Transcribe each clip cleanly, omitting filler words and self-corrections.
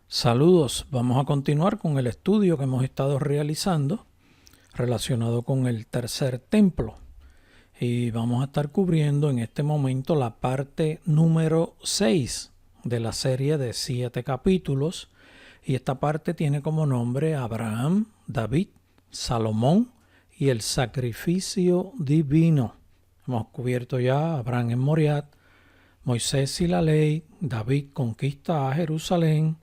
Saludos, vamos a continuar con el estudio que hemos estado realizando relacionado con el tercer templo y vamos a estar cubriendo en este momento la parte número 6 de la serie de 7 capítulos y esta parte tiene como nombre Abraham, David, Salomón y el sacrificio divino. Hemos cubierto ya Abraham en Moriat, Moisés y la ley, David conquista a Jerusalén,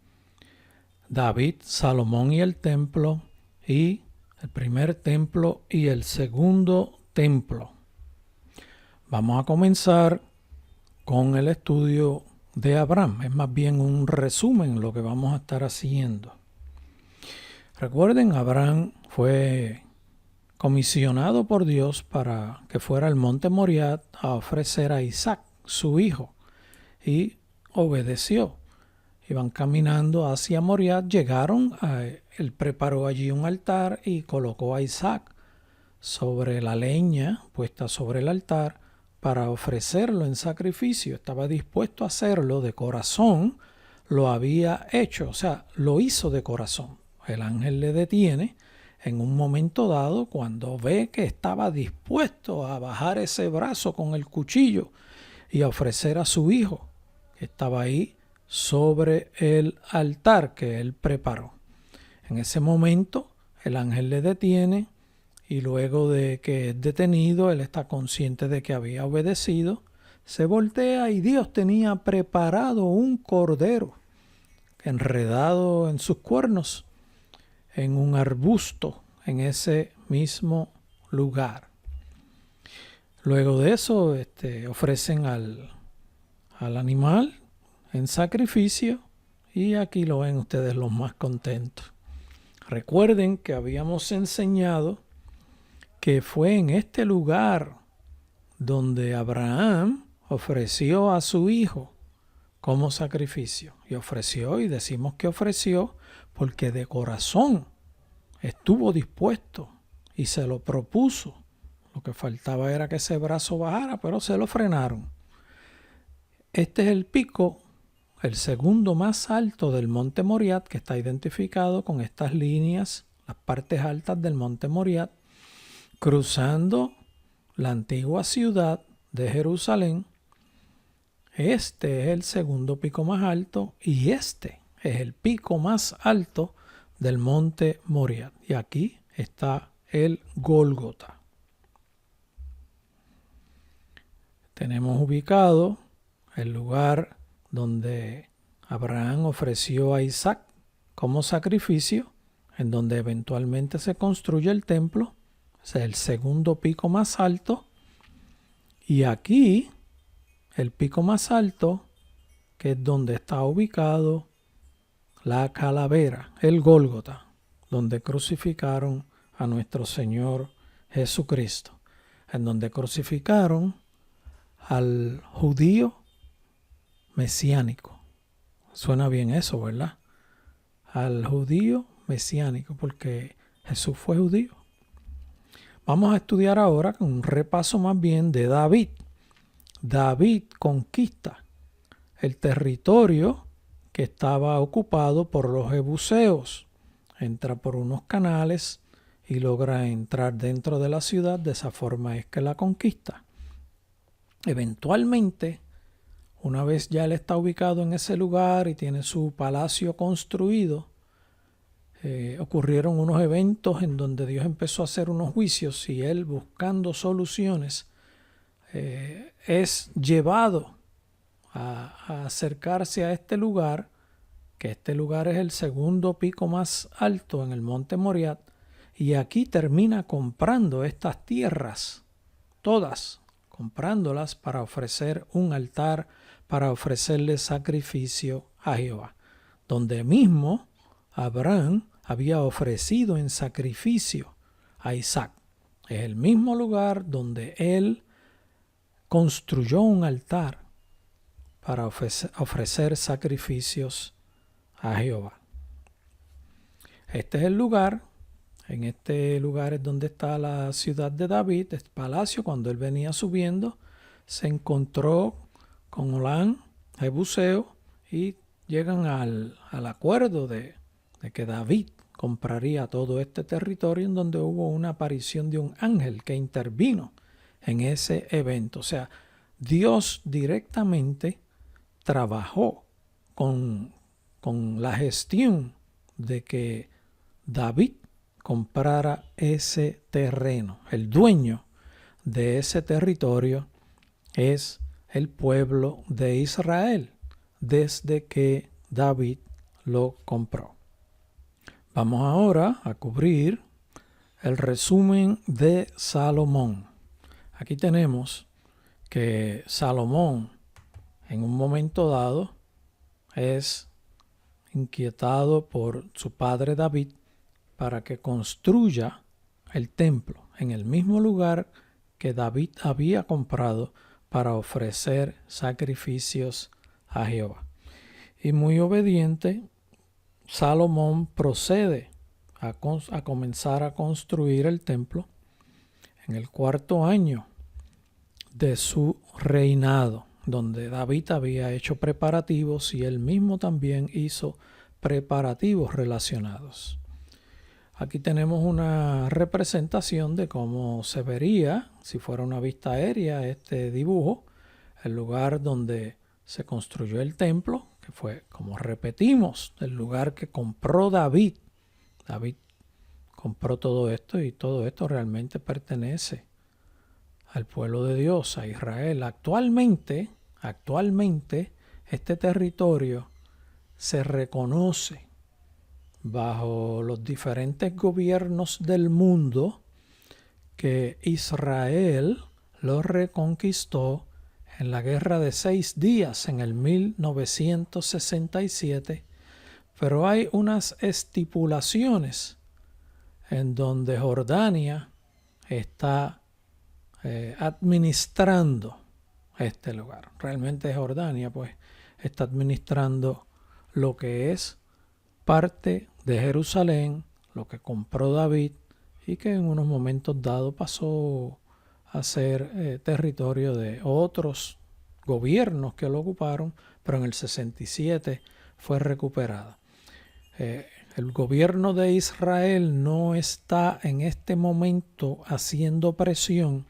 David, Salomón y el templo, y el primer templo y el segundo templo. Vamos a comenzar con el estudio de Abraham. Es más bien un resumen lo que vamos a estar haciendo. Recuerden, Abraham fue comisionado por Dios para que fuera al monte Moriat a ofrecer a Isaac, su hijo, y obedeció. Iban caminando hacia Moriat, él preparó allí un altar y colocó a Isaac sobre la leña puesta sobre el altar para ofrecerlo en sacrificio. Estaba dispuesto a hacerlo de corazón, lo había hecho, o sea, lo hizo de corazón. El ángel le detiene en un momento dado cuando ve que estaba dispuesto a bajar ese brazo con el cuchillo y a ofrecer a su hijo, que estaba ahí sobre el altar que él preparó. En ese momento el ángel le detiene y luego de que es detenido, él está consciente de que había obedecido, se voltea y Dios tenía preparado un cordero enredado en sus cuernos en un arbusto en ese mismo lugar. Luego de eso ofrecen al animal en sacrificio y aquí lo ven ustedes los más contentos. Recuerden que habíamos enseñado que fue en este lugar donde Abraham ofreció a su hijo como sacrificio. Y ofreció, y decimos que ofreció porque de corazón estuvo dispuesto y se lo propuso. Lo que faltaba era que ese brazo bajara, pero se lo frenaron. Este es el pico, el segundo más alto del monte Moriat, que está identificado con estas líneas, las partes altas del monte Moriat, cruzando la antigua ciudad de Jerusalén. Este es el segundo pico más alto y este es el pico más alto del monte Moriat. Y aquí está el Gólgota. Tenemos ubicado el lugar donde Abraham ofreció a Isaac como sacrificio, en donde eventualmente se construye el templo. Ese es el segundo pico más alto. Y aquí, el pico más alto, que es donde está ubicado la calavera, el Gólgota, donde crucificaron a nuestro Señor Jesucristo, en donde crucificaron al judío mesiánico. Suena bien eso, ¿verdad? Al judío mesiánico, porque Jesús fue judío. Vamos a estudiar ahora un repaso más bien de David. David conquista el territorio que estaba ocupado por los jebuseos. Entra por unos canales y logra entrar dentro de la ciudad. De esa forma es que la conquista. Eventualmente, una vez ya él está ubicado en ese lugar y tiene su palacio construido, ocurrieron unos eventos en donde Dios empezó a hacer unos juicios y él, buscando soluciones, es llevado a acercarse a este lugar, que este lugar es el segundo pico más alto en el monte Moriat, y aquí termina comprando estas tierras, todas, comprándolas para ofrecer un altar, para ofrecerle sacrificio a Jehová, donde mismo Abraham había ofrecido en sacrificio a Isaac. Es el mismo lugar donde él construyó un altar para ofrecer sacrificios a Jehová. Este es el lugar. En este lugar es donde está la ciudad de David, este palacio. Cuando él venía subiendo, se encontró con Olán, Jebuseo, y llegan al acuerdo de que David compraría todo este territorio, en donde hubo una aparición de un ángel que intervino en ese evento. O sea, Dios directamente trabajó con la gestión de que David comprara ese terreno. El dueño de ese territorio es el pueblo de Israel desde que David lo compró. Vamos ahora a cubrir el resumen de Salomón. Aquí tenemos que Salomón en un momento dado es inquietado por su padre David para que construya el templo en el mismo lugar que David había comprado para ofrecer sacrificios a Jehová. Y muy obediente, Salomón procede a comenzar a construir el templo en el 4º año de su reinado, donde David había hecho preparativos y él mismo también hizo preparativos relacionados. Aquí tenemos una representación de cómo se vería, si fuera una vista aérea, este dibujo, el lugar donde se construyó el templo, que fue, como repetimos, el lugar que compró David. David compró todo esto y todo esto realmente pertenece al pueblo de Dios, a Israel. Actualmente, este territorio se reconoce bajo los diferentes gobiernos del mundo que Israel lo reconquistó en la Guerra de 6 días en el 1967, pero hay unas estipulaciones en donde Jordania está administrando este lugar. Realmente Jordania pues está administrando lo que es parte de Jerusalén, lo que compró David y que en unos momentos dados pasó a ser territorio de otros gobiernos que lo ocuparon, pero en el 67 fue recuperada. El gobierno de Israel no está en este momento haciendo presión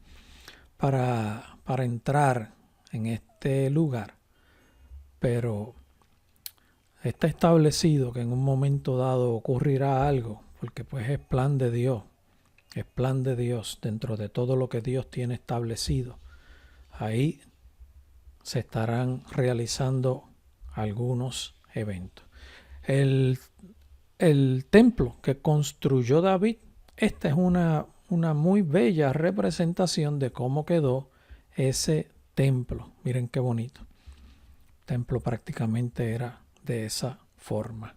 para entrar en este lugar, pero está establecido que en un momento dado ocurrirá algo, porque pues es plan de Dios dentro de todo lo que Dios tiene establecido. Ahí se estarán realizando algunos eventos. El templo que construyó David, esta es una muy bella representación de cómo quedó ese templo. Miren qué bonito. El templo prácticamente era de esa forma.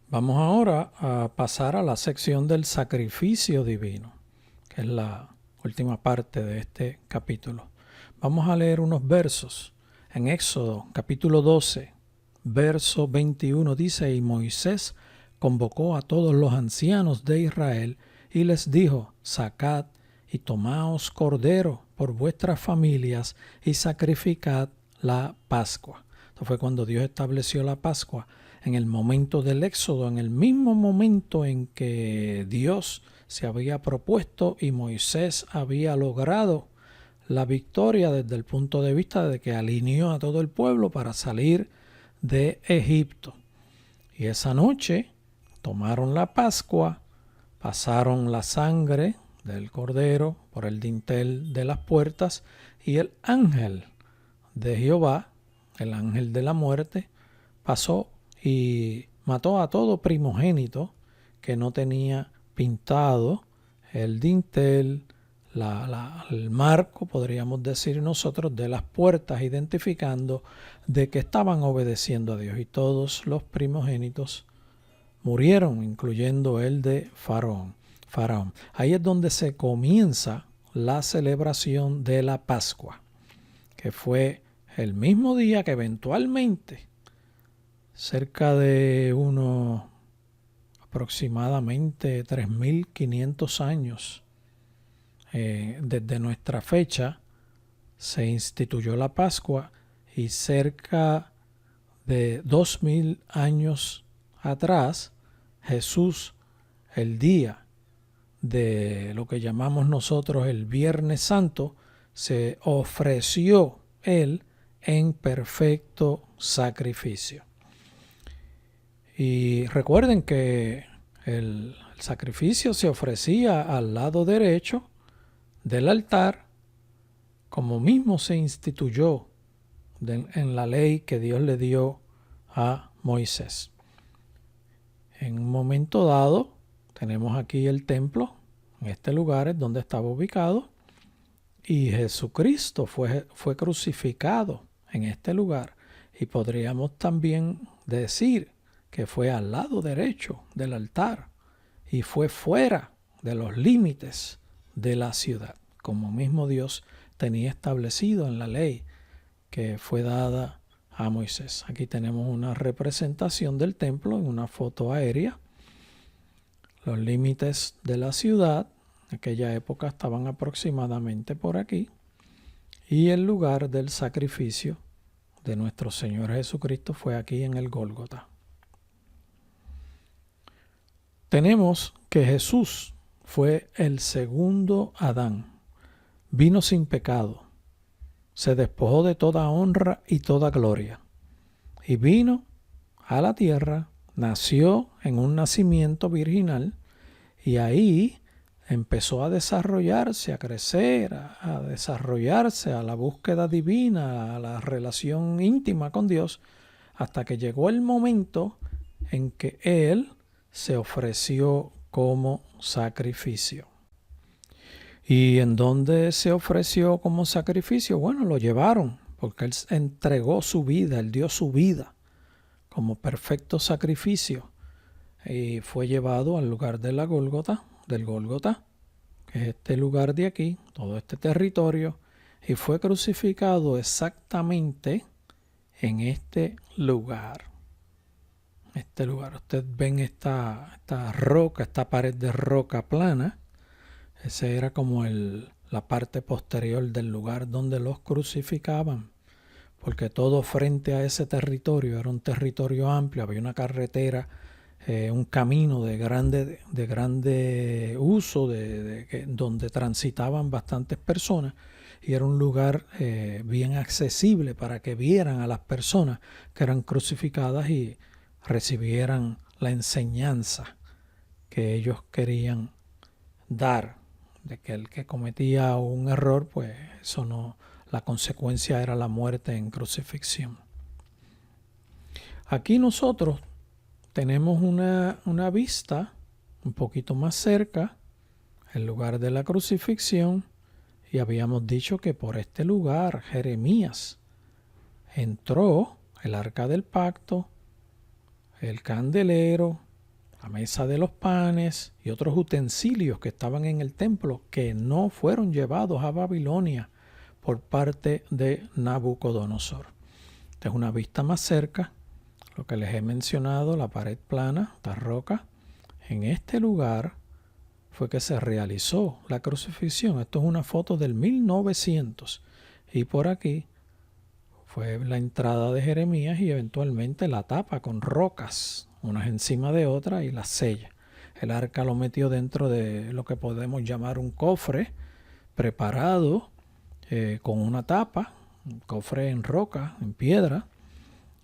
Vamos ahora a pasar a la sección del sacrificio divino, que es la última parte de este capítulo. Vamos a leer unos versos. En Éxodo capítulo 12, verso 21 dice: y Moisés convocó a todos los ancianos de Israel y les dijo: sacad y tomaos cordero por vuestras familias y sacrificad la Pascua. Esto fue cuando Dios estableció la Pascua, en el momento del Éxodo, en el mismo momento en que Dios se había propuesto y Moisés había logrado la victoria desde el punto de vista de que alineó a todo el pueblo para salir de Egipto. Y esa noche tomaron la Pascua, pasaron la sangre del cordero por el dintel de las puertas y el ángel de Jehová, el ángel de la muerte, pasó y mató a todo primogénito que no tenía pintado el dintel, el marco, podríamos decir nosotros, de las puertas, identificando de que estaban obedeciendo a Dios. Y todos los primogénitos murieron, incluyendo el de Faraón. Ahí es donde se comienza la celebración de la Pascua, que fue el mismo día que eventualmente, cerca de unos aproximadamente 3.500 años desde nuestra fecha, se instituyó la Pascua, y cerca de 2000 años atrás, Jesús, el día de lo que llamamos nosotros el Viernes Santo, se ofreció Él en perfecto sacrificio. Y recuerden que el sacrificio se ofrecía al lado derecho del altar, como mismo se instituyó en la ley que Dios le dio a Moisés. En un momento dado, tenemos aquí el templo, en este lugar es donde estaba ubicado, y Jesucristo fue crucificado en este lugar. Y podríamos también decir que fue al lado derecho del altar y fue fuera de los límites de la ciudad, como mismo Dios tenía establecido en la ley que fue dada a Moisés. Aquí tenemos una representación del templo en una foto aérea. Los límites de la ciudad en aquella época estaban aproximadamente por aquí, y el lugar del sacrificio de nuestro Señor Jesucristo fue aquí en el Gólgota. Tenemos que Jesús fue el segundo Adán, vino sin pecado, se despojó de toda honra y toda gloria, y vino a la tierra, nació en un nacimiento virginal, y ahí empezó a desarrollarse, a crecer, a desarrollarse, a la búsqueda divina, a la relación íntima con Dios, hasta que llegó el momento en que Él se ofreció como sacrificio. ¿Y en dónde se ofreció como sacrificio? Bueno, lo llevaron, porque Él entregó su vida, Él dio su vida como perfecto sacrificio, y fue llevado al lugar de la Gólgota, del Gólgota, que es este lugar de aquí, todo este territorio, y fue crucificado exactamente en este lugar. Este lugar, ustedes ven esta roca, esta pared de roca plana. Ese era como la parte posterior del lugar donde los crucificaban, porque todo frente a ese territorio era un territorio amplio, había una carretera, un camino de grande uso, donde transitaban bastantes personas, y era un lugar bien accesible para que vieran a las personas que eran crucificadas y recibieran la enseñanza que ellos querían dar, de que el que cometía un error, pues eso no, la consecuencia era la muerte en crucifixión. Aquí nosotros tenemos una vista un poquito más cerca, el lugar de la crucifixión, y habíamos dicho que por este lugar Jeremías entró, el arca del pacto, el candelero, la mesa de los panes y otros utensilios que estaban en el templo que no fueron llevados a Babilonia por parte de Nabucodonosor. Esta es una vista más cerca, lo que les he mencionado, la pared plana, esta roca. En este lugar fue que se realizó la crucifixión. Esto es una foto del 1900, y por aquí fue la entrada de Jeremías y eventualmente la tapa con rocas, unas encima de otras, y las sella. El arca lo metió dentro de lo que podemos llamar un cofre preparado con una tapa, un cofre en roca, en piedra,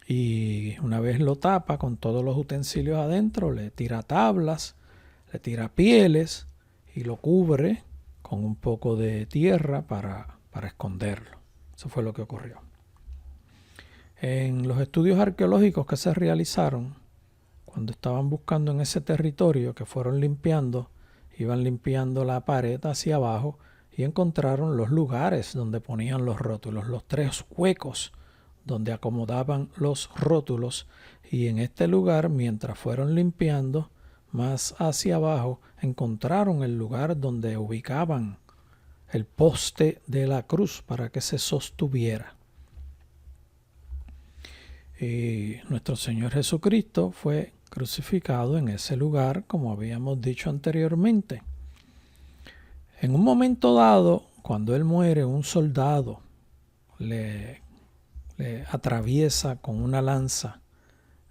y una vez lo tapa con todos los utensilios adentro, le tira tablas, le tira pieles y lo cubre con un poco de tierra para esconderlo. Eso fue lo que ocurrió. En los estudios arqueológicos que se realizaron, cuando estaban buscando en ese territorio, que fueron limpiando, iban limpiando la pared hacia abajo y encontraron los lugares donde ponían los rótulos, los 3 huecos donde acomodaban los rótulos, y en este lugar, mientras fueron limpiando, más hacia abajo, encontraron el lugar donde ubicaban el poste de la cruz para que se sostuviera. Y nuestro Señor Jesucristo fue crucificado en ese lugar, como habíamos dicho anteriormente. En un momento dado, cuando Él muere, un soldado le le atraviesa con una lanza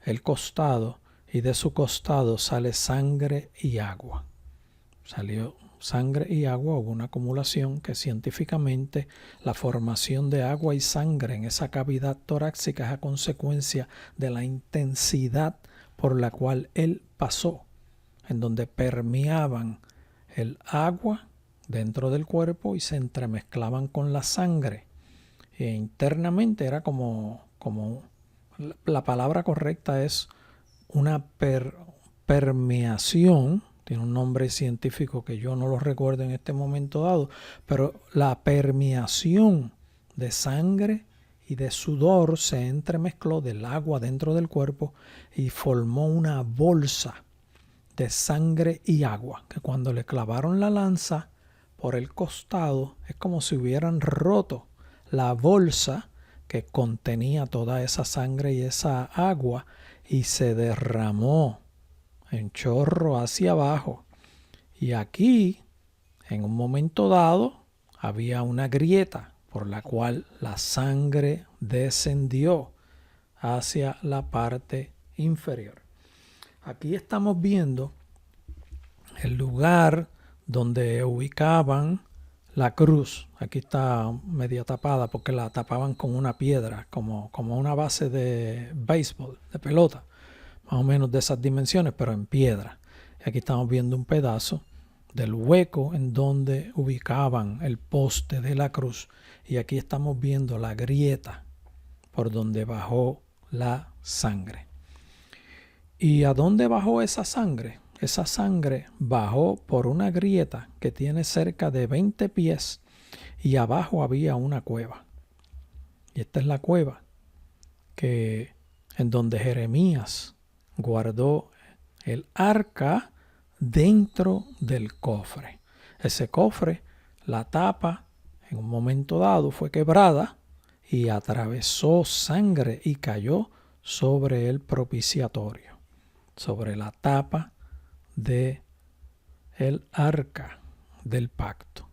el costado y de su costado sale sangre y agua. Salió sangre y agua, hubo una acumulación que científicamente la formación de agua y sangre en esa cavidad torácica es a consecuencia de la intensidad por la cual él pasó, en donde permeaban el agua dentro del cuerpo y se entremezclaban con la sangre. E internamente era como la palabra correcta es una permeación, tiene un nombre científico que yo no lo recuerdo en este momento dado, pero la permeación de sangre y de sudor se entremezcló del agua dentro del cuerpo y formó una bolsa de sangre y agua, que cuando le clavaron la lanza por el costado es como si hubieran roto la bolsa que contenía toda esa sangre y esa agua y se derramó en chorro hacia abajo. Y aquí, en un momento dado, había una grieta por la cual la sangre descendió hacia la parte inferior. Aquí estamos viendo el lugar donde ubicaban la cruz. Aquí está media tapada porque la tapaban con una piedra, como una base de béisbol, de pelota, más o menos de esas dimensiones, pero en piedra. Y aquí estamos viendo un pedazo del hueco en donde ubicaban el poste de la cruz. Y aquí estamos viendo la grieta por donde bajó la sangre. ¿Y a dónde bajó esa sangre? Esa sangre bajó por una grieta que tiene cerca de 20 pies y abajo había una cueva. Y esta es la cueva en donde Jeremías guardó el arca dentro del cofre. Ese cofre, la tapa, en un momento dado fue quebrada y atravesó sangre y cayó sobre el propiciatorio, sobre la tapa de el arca del pacto.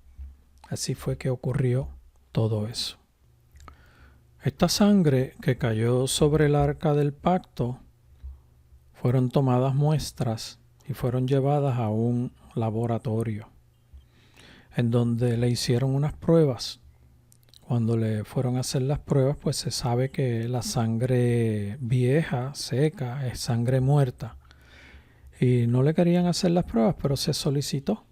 Así fue que ocurrió todo eso. Esta sangre que cayó sobre el arca del pacto fueron tomadas muestras y fueron llevadas a un laboratorio en donde le hicieron unas pruebas. Cuando le fueron a hacer las pruebas, pues se sabe que la sangre vieja, seca, es sangre muerta. Y no le querían hacer las pruebas, pero se solicitó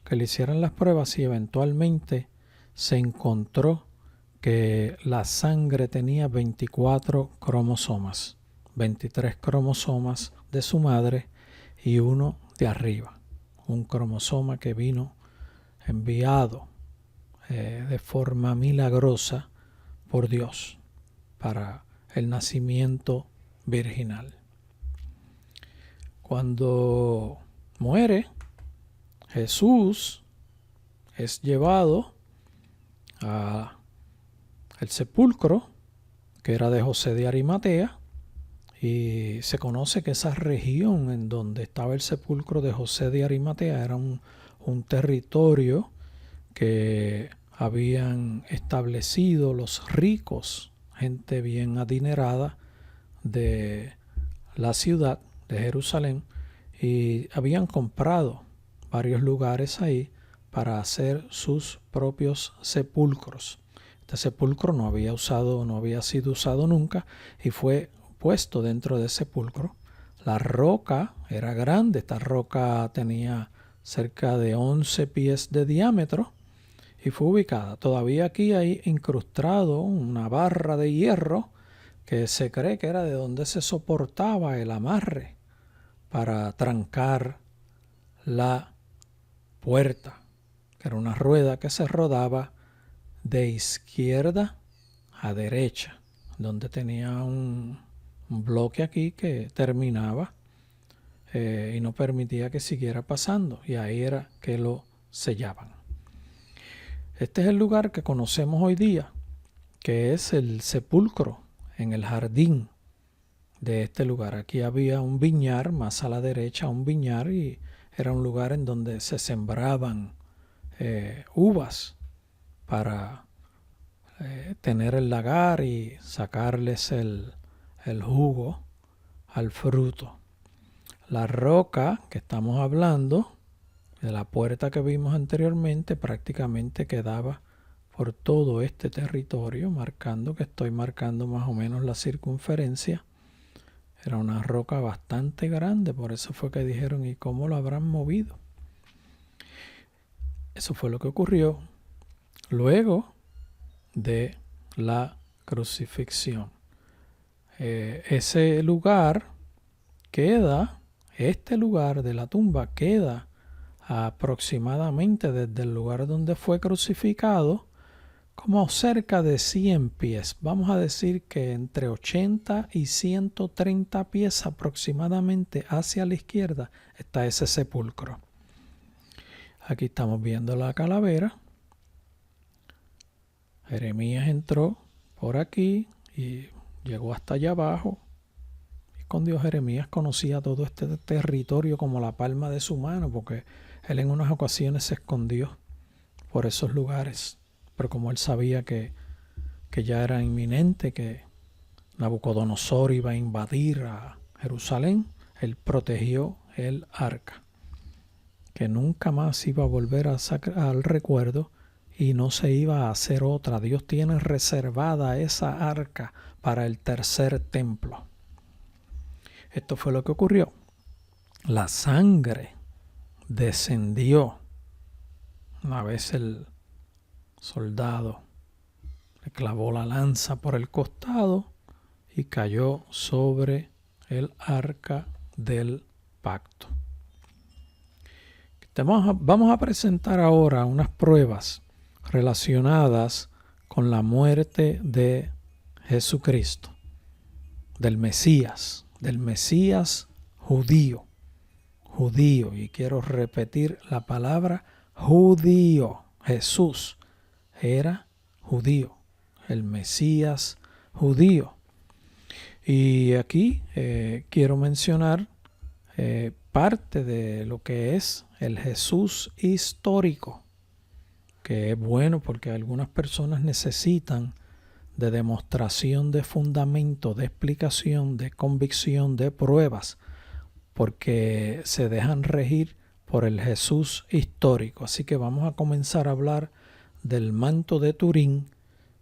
que le hicieran las pruebas y eventualmente se encontró que la sangre tenía 24 cromosomas, 23 cromosomas de su madre y uno de arriba, un cromosoma que vino enviado de forma milagrosa por Dios para el nacimiento virginal. Cuando muere, Jesús es llevado al sepulcro que era de José de Arimatea, y se conoce que esa región en donde estaba el sepulcro de José de Arimatea era un territorio que habían establecido los ricos, gente bien adinerada de la ciudad de Jerusalén, y habían comprado varios lugares ahí para hacer sus propios sepulcros. Este sepulcro no había sido usado nunca y fue puesto dentro del sepulcro. La roca era grande, esta roca tenía cerca de 11 pies de diámetro y fue ubicada. Todavía aquí hay incrustado una barra de hierro que se cree que era de donde se soportaba el amarre para trancar la puerta, que era una rueda que se rodaba de izquierda a derecha, donde tenía un bloque aquí que terminaba y no permitía que siguiera pasando, y ahí era que lo sellaban. Este es el lugar que conocemos hoy día, que es el sepulcro en el jardín de este lugar. Aquí había un viñar, más a la derecha un viñar, y era un lugar en donde se sembraban uvas para tener el lagar y sacarles el jugo al fruto. La roca que estamos hablando, de la puerta que vimos anteriormente, prácticamente quedaba por todo este territorio, estoy marcando más o menos la circunferencia. Era una roca bastante grande, por eso fue que dijeron, ¿y cómo lo habrán movido? Eso fue lo que ocurrió luego de la crucifixión. Ese lugar este lugar de la tumba queda aproximadamente desde el lugar donde fue crucificado, como cerca de 100 pies. Vamos a decir que entre 80 y 130 pies aproximadamente hacia la izquierda está ese sepulcro. Aquí estamos viendo la calavera. Jeremías entró por aquí y llegó hasta allá abajo. Y con Dios, Jeremías conocía todo este territorio como la palma de su mano, porque él en unas ocasiones se escondió por esos lugares. Pero como él sabía que ya era inminente, que Nabucodonosor iba a invadir a Jerusalén, él protegió el arca, que nunca más iba a volver al recuerdo y no se iba a hacer otra. Dios tiene reservada esa arca para el tercer templo. Esto fue lo que ocurrió. La sangre descendió. Una vez el soldado le clavó la lanza por el costado y cayó sobre el arca del pacto. Vamos a presentar ahora unas pruebas relacionadas con la muerte de Jesucristo, del Mesías judío, y quiero repetir la palabra judío. Jesús era judío, el Mesías judío. Y aquí quiero mencionar parte de lo que es el Jesús histórico, que es bueno porque algunas personas necesitan de demostración, de fundamento, de explicación, de convicción, de pruebas, porque se dejan regir por el Jesús histórico. Así que vamos a comenzar a hablar del manto de Turín,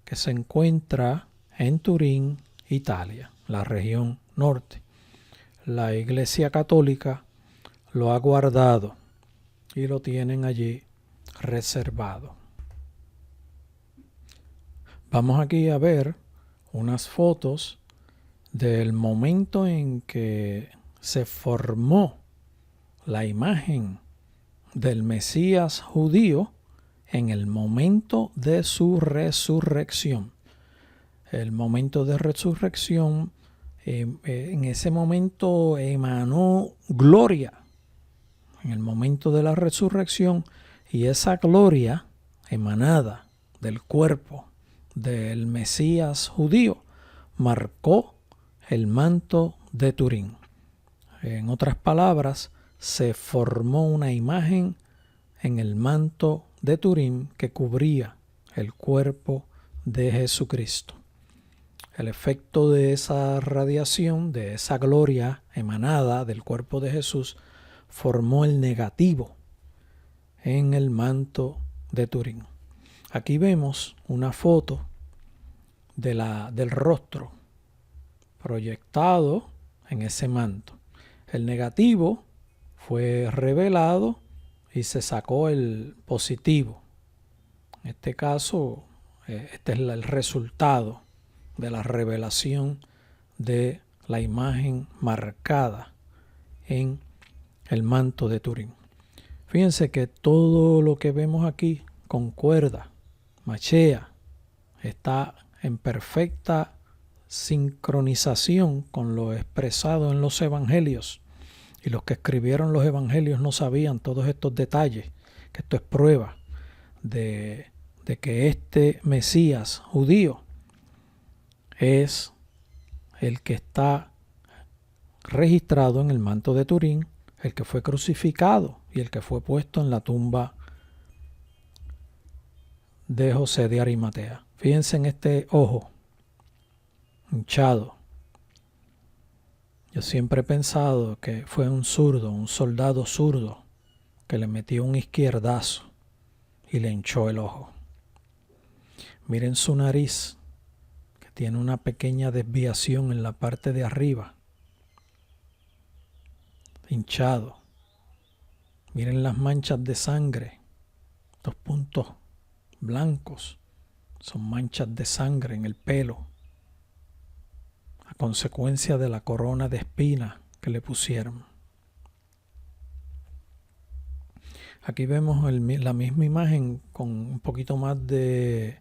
que se encuentra en Turín, Italia, la región norte. La Iglesia Católica lo ha guardado y lo tienen allí reservado. Vamos aquí a ver unas fotos del momento en que se formó la imagen del Mesías judío en el momento de su resurrección. El momento de resurrección, en ese momento emanó gloria, en el momento de la resurrección, y esa gloria emanada del cuerpo del Mesías judío marcó el manto de Turín. En otras palabras, se formó una imagen en el manto de Turín que cubría el cuerpo de Jesucristo. El efecto de esa radiación, de esa gloria emanada del cuerpo de Jesús, formó el negativo en el manto de Turín. Aquí vemos una foto del rostro proyectado en ese manto. El negativo fue revelado y se sacó el positivo. En este caso, este es el resultado de la revelación de la imagen marcada en el manto de Turín. Fíjense que todo lo que vemos aquí concuerda, machea, está en perfecta sincronización con lo expresado en los evangelios. Y los que escribieron los evangelios no sabían todos estos detalles, que esto es prueba de que este Mesías judío es el que está registrado en el manto de Turín, el que fue crucificado y el que fue puesto en la tumba de José de Arimatea. Fíjense en este ojo hinchado. Yo siempre he pensado que fue un zurdo, un soldado zurdo, que le metió un izquierdazo y le hinchó el ojo. Miren su nariz, que tiene una pequeña desviación en la parte de arriba, hinchado. Miren las manchas de sangre, los puntos blancos, son manchas de sangre en el pelo, a consecuencia de la corona de espinas que le pusieron. Aquí vemos la misma imagen con un poquito más de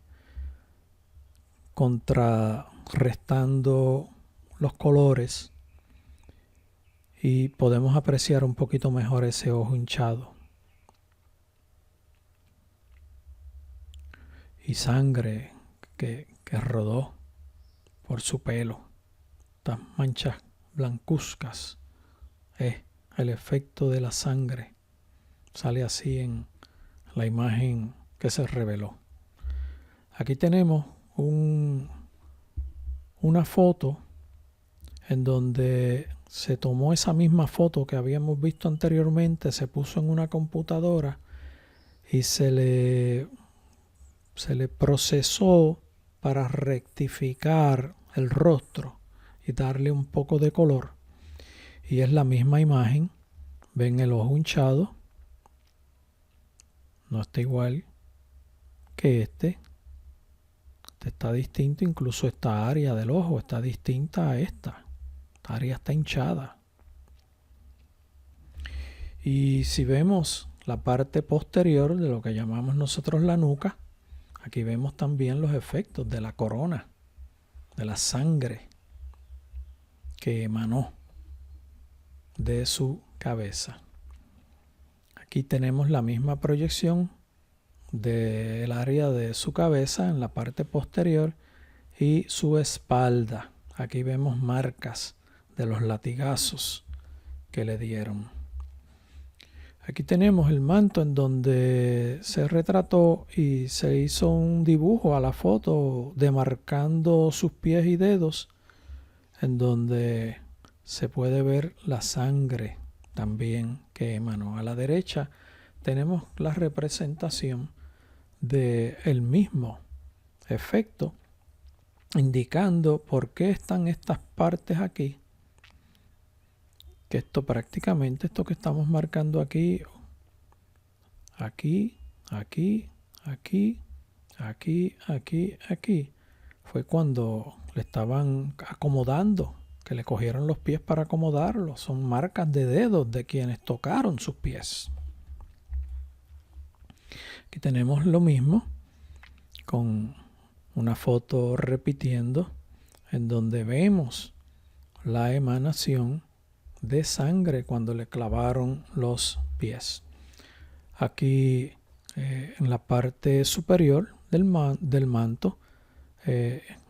contrarrestando los colores y podemos apreciar un poquito mejor ese ojo hinchado. Y sangre que rodó por su pelo. Estas manchas blancuzcas es el efecto de la sangre. Sale así en la imagen que se reveló. Aquí tenemos una foto en donde se tomó esa misma foto que habíamos visto anteriormente, se puso en una computadora y se le procesó para rectificar el rostro y darle un poco de color. Y es la misma imagen. Ven el ojo hinchado. No está igual que este. Este está distinto, incluso esta área del ojo está distinta a esta. Esta área está hinchada. Y si vemos la parte posterior de lo que llamamos nosotros la nuca, aquí vemos también los efectos de la corona, de la sangre que emanó de su cabeza. Aquí tenemos la misma proyección del área de su cabeza en la parte posterior y su espalda. Aquí vemos marcas de los latigazos que le dieron. Aquí tenemos el manto en donde se retrató y se hizo un dibujo a la foto demarcando sus pies y dedos, en donde se puede ver la sangre también que emanó. A la derecha tenemos la representación del mismo efecto, indicando por qué están estas partes aquí. Que esto prácticamente, esto que estamos marcando aquí, aquí, fue cuando le estaban acomodando, que le cogieron los pies para acomodarlos. Son marcas de dedos de quienes tocaron sus pies. Aquí tenemos lo mismo con una foto repitiendo en donde vemos la emanación de sangre cuando le clavaron los pies. Aquí en la parte superior del manto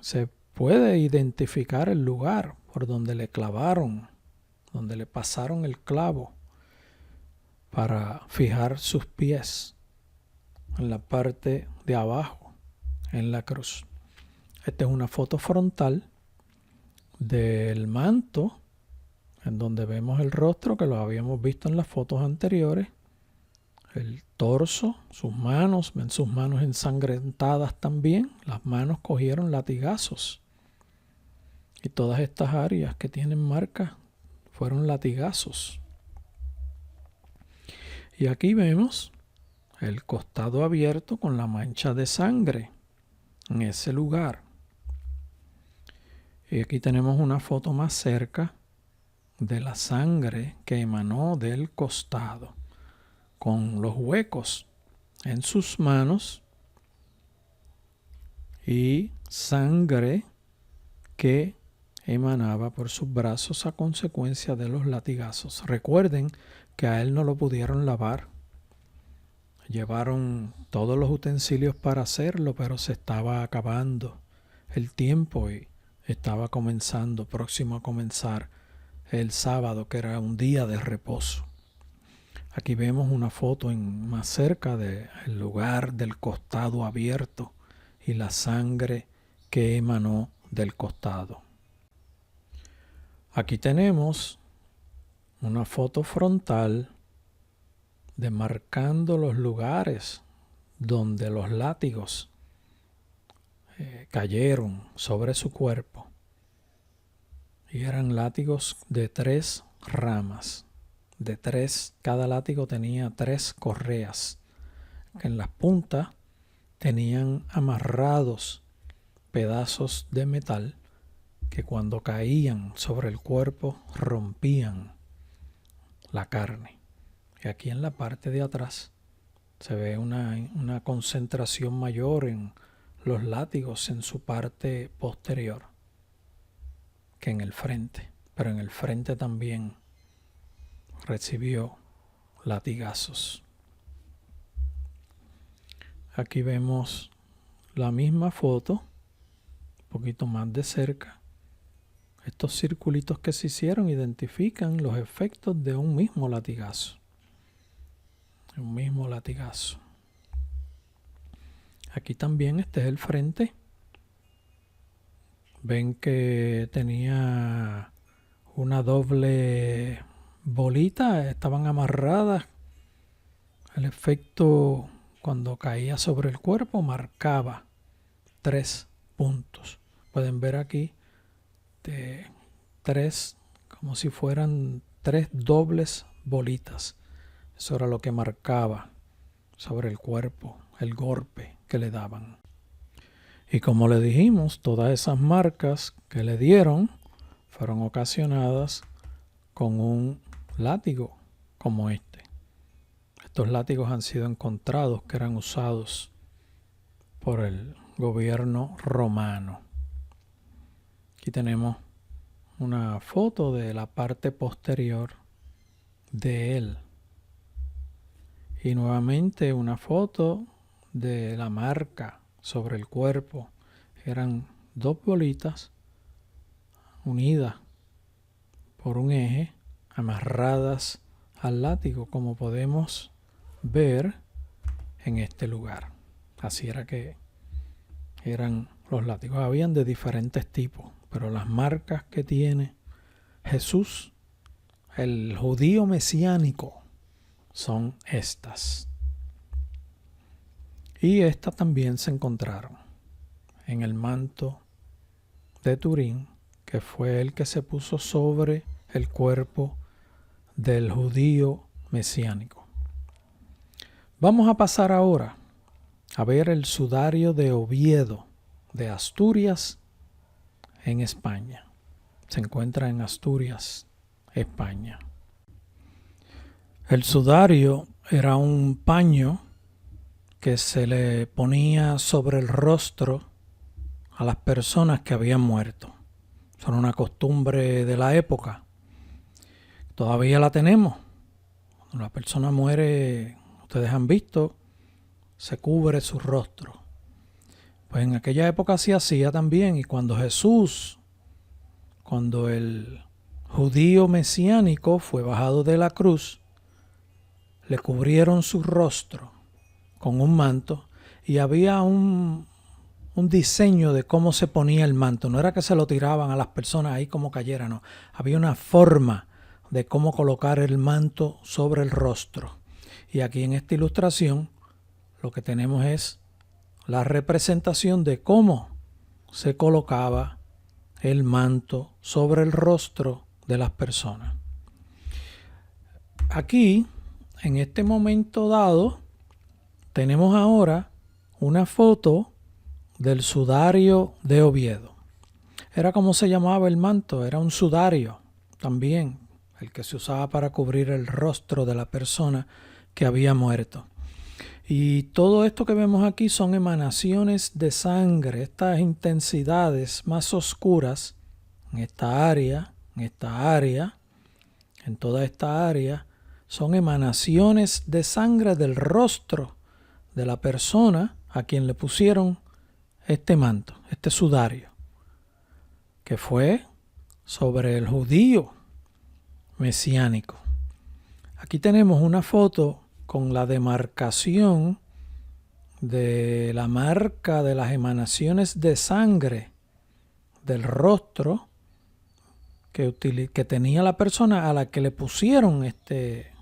se puede identificar el lugar por donde le clavaron, donde le pasaron el clavo para fijar sus pies en la parte de abajo, en la cruz. Esta es una foto frontal del manto, en donde vemos el rostro que lo habíamos visto en las fotos anteriores, el torso, sus manos, ven sus manos ensangrentadas también, las manos cogieron latigazos y todas estas áreas que tienen marcas fueron latigazos. Y aquí vemos el costado abierto con la mancha de sangre en ese lugar. Y aquí tenemos una foto más cerca de la sangre que emanó del costado, con los huecos en sus manos y sangre que emanaba por sus brazos a consecuencia de los latigazos. Recuerden que a él no lo pudieron lavar. Llevaron todos los utensilios para hacerlo, pero se estaba acabando el tiempo y estaba próximo a comenzar el sábado, que era un día de reposo. Aquí vemos una foto más cerca del lugar del costado abierto y la sangre que emanó del costado. Aquí tenemos una foto frontal demarcando los lugares donde los látigos cayeron sobre su cuerpo. Y eran látigos de 3 ramas. Cada látigo tenía 3 correas, que en las puntas tenían amarrados pedazos de metal que cuando caían sobre el cuerpo rompían la carne. Y aquí en la parte de atrás se ve una concentración mayor en los látigos en su parte posterior que en el frente. Pero en el frente también recibió latigazos. Aquí vemos la misma foto, un poquito más de cerca. Estos circulitos que se hicieron identifican los efectos de un mismo latigazo. Aquí también este es el frente. Ven que tenía una doble bolita, estaban amarradas. El efecto cuando caía sobre el cuerpo marcaba 3 puntos. Pueden ver aquí de 3, como si fueran 3 dobles bolitas. Eso era lo que marcaba sobre el cuerpo, el golpe que le daban. Y como le dijimos, todas esas marcas que le dieron fueron ocasionadas con un látigo como este. Estos látigos han sido encontrados que eran usados por el gobierno romano. Aquí tenemos una foto de la parte posterior de él. Y nuevamente una foto de la marca sobre el cuerpo. Eran 2 bolitas unidas por un eje, amarradas al látigo, como podemos ver en este lugar. Así era que eran los látigos. Habían de diferentes tipos, pero las marcas que tiene Jesús, el judío mesiánico, son estas. Y estas también se encontraron en el manto de Turín, que fue el que se puso sobre el cuerpo del judío mesiánico. Vamos a pasar ahora a ver el sudario de Oviedo, de Asturias, en España. Se encuentra en Asturias, España. El sudario era un paño que se le ponía sobre el rostro a las personas que habían muerto. Son una costumbre de la época. Todavía la tenemos. Cuando la persona muere, ustedes han visto, se cubre su rostro. Pues en aquella época se hacía también, y cuando el judío mesiánico fue bajado de la cruz, le cubrieron su rostro con un manto y había un diseño de cómo se ponía el manto. No era que se lo tiraban a las personas ahí como cayera, no. Había una forma de cómo colocar el manto sobre el rostro. Y aquí en esta ilustración lo que tenemos es la representación de cómo se colocaba el manto sobre el rostro de las personas. Aquí, en este momento dado, tenemos ahora una foto del sudario de Oviedo. Era como se llamaba el manto, era un sudario también, el que se usaba para cubrir el rostro de la persona que había muerto. Y todo esto que vemos aquí son emanaciones de sangre, estas intensidades más oscuras en esta área, en toda esta área, son emanaciones de sangre del rostro de la persona a quien le pusieron este manto, este sudario, que fue sobre el judío mesiánico. Aquí tenemos una foto con la demarcación de la marca de las emanaciones de sangre del rostro que tenía la persona a la que le pusieron este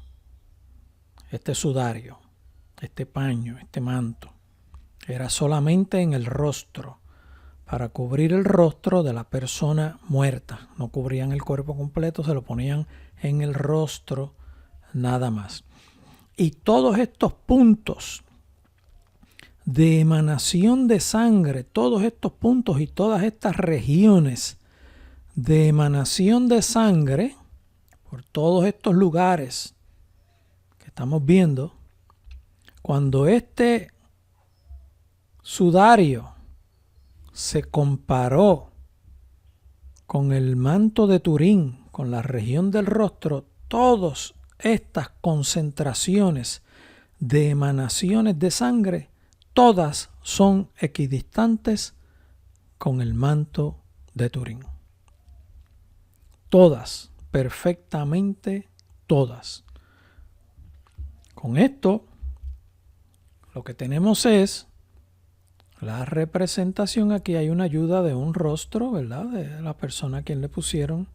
sudario, este paño, este manto. Era solamente en el rostro, para cubrir el rostro de la persona muerta. No cubrían el cuerpo completo, se lo ponían en el rostro nada más. Y todos estos puntos de emanación de sangre, todos estos puntos y todas estas regiones de emanación de sangre, por todos estos lugares que estamos viendo, cuando este sudario se comparó con el manto de Turín, con la región del rostro, todas estas concentraciones de emanaciones de sangre, todas son equidistantes con el manto de Turín. Todas, perfectamente todas. Con esto, lo que tenemos es la representación. Aquí hay una ayuda de un rostro, ¿verdad? De la persona a quien le pusieron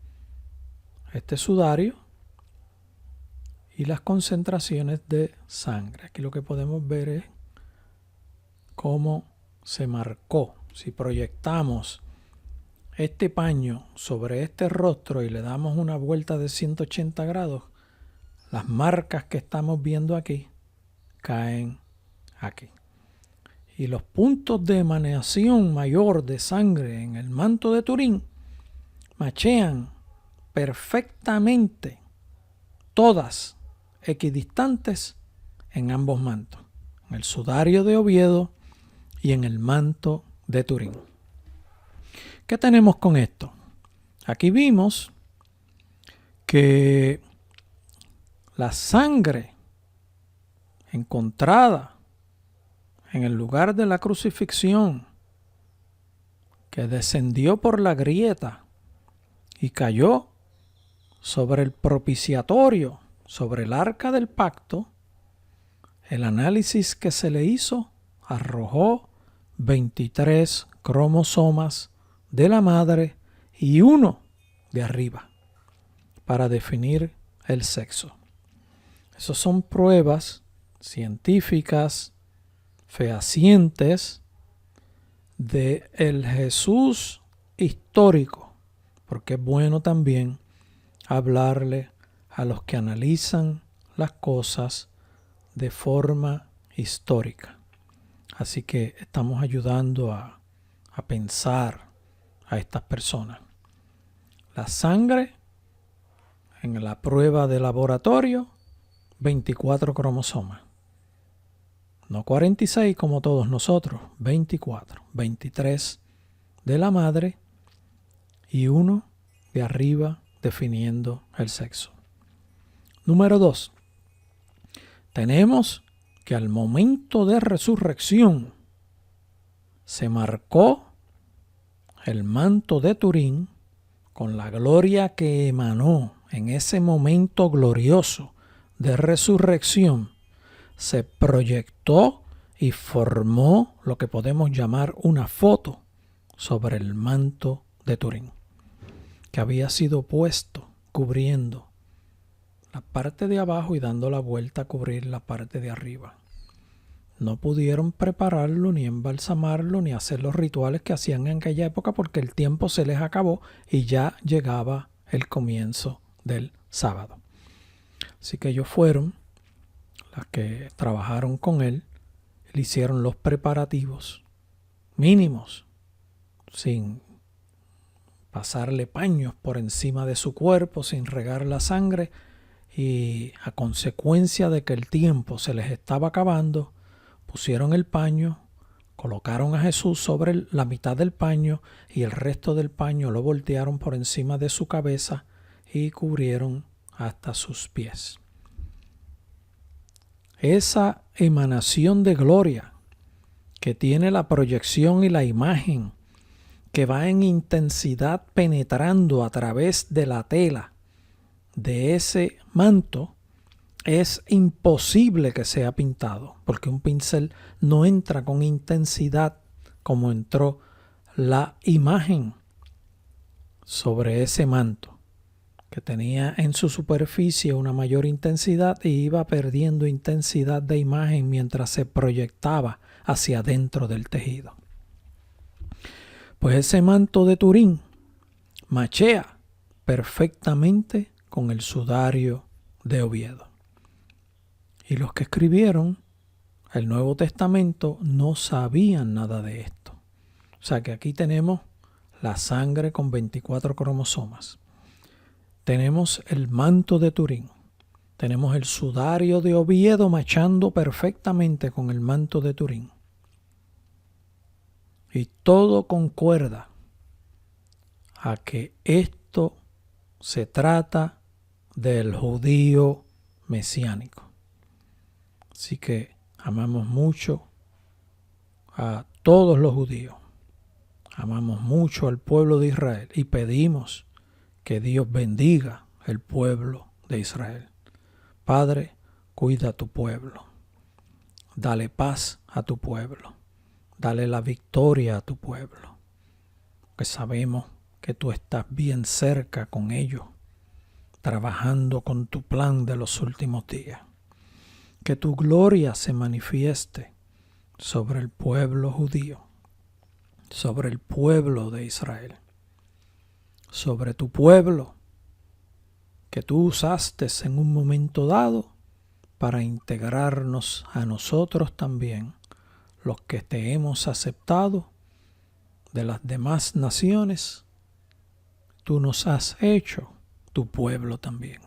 este sudario y las concentraciones de sangre. Aquí lo que podemos ver es cómo se marcó. Si proyectamos este paño sobre este rostro y le damos una vuelta de 180 grados, las marcas que estamos viendo aquí caen aquí. Y los puntos de emanación mayor de sangre en el manto de Turín machean perfectamente, todas equidistantes en ambos mantos, en el sudario de Oviedo y en el manto de Turín. ¿Qué tenemos con esto? Aquí vimos que la sangre encontrada en el lugar de la crucifixión, que descendió por la grieta y cayó sobre el propiciatorio, sobre el arca del pacto, el análisis que se le hizo arrojó 23 cromosomas de la madre y uno de arriba para definir el sexo. Esas son pruebas científicas fehacientes de el Jesús histórico, porque es bueno también hablarle a los que analizan las cosas de forma histórica. Así que estamos ayudando a pensar a estas personas. La sangre en la prueba de laboratorio, 24 cromosomas. No 46 como todos nosotros, 24. 23 de la madre y uno de arriba definiendo el sexo. Número 2. Tenemos que al momento de resurrección se marcó el manto de Turín con la gloria que emanó en ese momento glorioso de resurrección. Se proyectó y formó lo que podemos llamar una foto sobre el manto de Turín, que había sido puesto cubriendo la parte de abajo y dando la vuelta a cubrir la parte de arriba. No pudieron prepararlo, ni embalsamarlo, ni hacer los rituales que hacían en aquella época porque el tiempo se les acabó y ya llegaba el comienzo del sábado. Así que ellos fueron las que trabajaron con él, le hicieron los preparativos mínimos, sin pasarle paños por encima de su cuerpo, sin regar la sangre, y a consecuencia de que el tiempo se les estaba acabando, pusieron el paño, colocaron a Jesús sobre la mitad del paño y el resto del paño lo voltearon por encima de su cabeza y cubrieron hasta sus pies. Esa emanación de gloria que tiene la proyección y la imagen, que va en intensidad penetrando a través de la tela de ese manto, es imposible que sea pintado, porque un pincel no entra con intensidad como entró la imagen sobre ese manto, que tenía en su superficie una mayor intensidad y iba perdiendo intensidad de imagen mientras se proyectaba hacia adentro del tejido. Pues ese manto de Turín machea perfectamente con el sudario de Oviedo. Y los que escribieron el Nuevo Testamento no sabían nada de esto. O sea que aquí tenemos la sangre con 24 cromosomas. Tenemos el manto de Turín. Tenemos el sudario de Oviedo machando perfectamente con el manto de Turín. Y todo concuerda a que esto se trata del judío mesiánico. Así que amamos mucho a todos los judíos. Amamos mucho al pueblo de Israel y pedimos que Dios bendiga el pueblo de Israel. Padre, cuida a tu pueblo. Dale paz a tu pueblo. Dale la victoria a tu pueblo. Que sabemos que tú estás bien cerca con ellos, trabajando con tu plan de los últimos días. Que tu gloria se manifieste sobre el pueblo judío, sobre el pueblo de Israel, sobre tu pueblo que tú usaste en un momento dado para integrarnos a nosotros también, los que te hemos aceptado de las demás naciones. Tú nos has hecho tu pueblo también.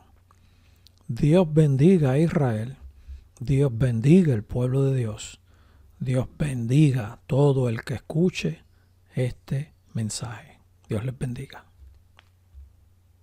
Dios bendiga a Israel. Dios bendiga el pueblo de Dios. Dios bendiga a todo el que escuche este mensaje. Dios les bendiga.